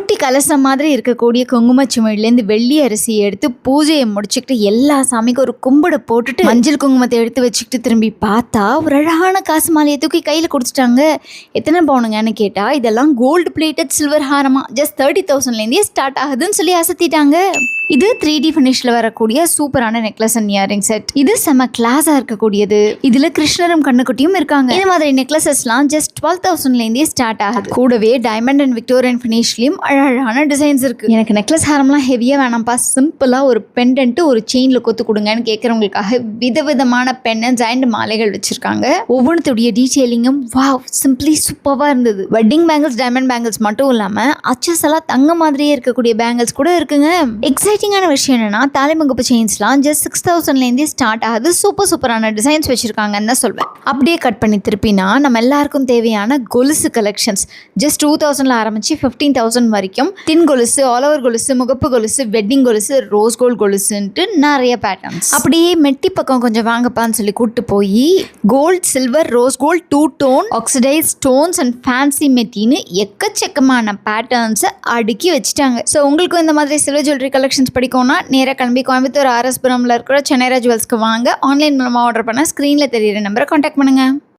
குட்டி கலசம் மாதிரி இருக்கக்கூடிய குங்குமச்சுமையிலேருந்து வெள்ளி அரிசியை எடுத்து பூஜையை முடிச்சுக்கிட்டு எல்லா சாமிக்கும் ஒரு கும்பிட போட்டுட்டு மஞ்சள் குங்குமத்தை எடுத்து வச்சுக்கிட்டு திரும்பி பார்த்தா ஒரு அழகான காசு மாலையை தூக்கி கையில் கொடுத்துட்டாங்க. எத்தனை பவுனுங்கன்னு கேட்டால் இதெல்லாம் கோல்டு பிளேட்டட் சில்வர் ஹாரமா, ஜஸ்ட் 30,000லேருந்தே ஸ்டார்ட் ஆகுதுன்னு சொல்லி அசத்திட்டாங்க. இது 3D ஃபினிஷ்ல வரக்கூடிய சூப்பரான நெக்லஸ் அண்ட் இயரிங் செட். இது செம கிளாஸா இருக்கக்கூடியது. இதுல கிருஷ்ணரும் கண்ணுக்குட்டியும் இருக்காங்க. இந்த மாதிரி நெக்லஸஸ்லாம் ஜஸ்ட் 12,000லேருந்தே ஸ்டார்ட் ஆகுது. கூடவே டைமண்ட் அண்ட் விக்டோரியன் ஃபினிஷ்லயும் அழகான டிசைன்ஸ் இருக்கு. எனக்கு நெக்லஸ் ஹாரம்லாம் ஹெவியா வேணாம்ப்பா, சிம்பிளா ஒரு பெண்டன்ட் ஒரு செயின்ல கொத்து கொடுங்கன்னு கேட்கறவங்களுக்காக விதவிதமான பெண்டன்ஸ் அண்ட் மாலைகள் வச்சிருக்காங்க. ஒவ்வொன்றுடைய டீடைலிங்கும் வாவ் சிம்பிளி சூப்பரா இருந்தது. வெட்டிங் பேங்கிள்ஸ், டைமண்ட் பேங்கிள்ஸ் மட்டும் இல்லாம அச்சஸ் எல்லாம் தங்க மாதிரியே இருக்கக்கூடிய பேங்கிள்ஸ் கூட இருக்குங்க. எக்ஸைட்டிங்கான விஷயம் என்னன்னா தாலிமுகப்பு செயின்ஸ்லாம் ஜஸ்ட் 6,000லேருந்தே ஸ்டார்ட் ஆகுது. சூப்பரான டிசைன்ஸ் வச்சிருக்காங்கன்னு தான் சொல்வேன். அப்படியே கட் பண்ணி திருப்பினா நம்ம எல்லாருக்கும் தேவையான கொலுசு கலெக்ஷன்ஸ் ஜஸ்ட் 2,000ல ஆரம்பிச்சு 15,000 வரைக்கும் தின் கொலுசு, ஆல் ஓவர் கொலுசு, முகப்பு கொலுசு, வெட்டிங் கொலுசு, ரோஸ் கோல்ட் கொலுசுன்ட்டு நிறைய பேட்டர்ன்ஸ். அப்படியே மெட்டி பக்கம் கொஞ்சம் வாங்கப்பான்னு சொல்லி கூட்டு போய் gold, silver, rose gold, 2 tone, oxidise stones and fancy மெட்டின்னு எக்கச்சக்கமான பேட்டர்ன்ஸை அடுக்கி வச்சுட்டாங்க. ஸோ உங்களுக்கும் இந்த மாதிரி சில்வர் ஜுவல்லரி கலெக்ஷன்ஸ் படிக்கணும்னா நேராக கிளம்பி கோயம்புத்தூர் RS புரம்ல இருக்கிற சென்னைரா ஜுவல்ஸ்க்கு வாங்க. ஆன்லைன் மூலமாக ஆர்டர் பண்ண ஸ்க்ரீனில் தெரியிற நம்பரை கான்டாக்ட் பண்ணுங்க.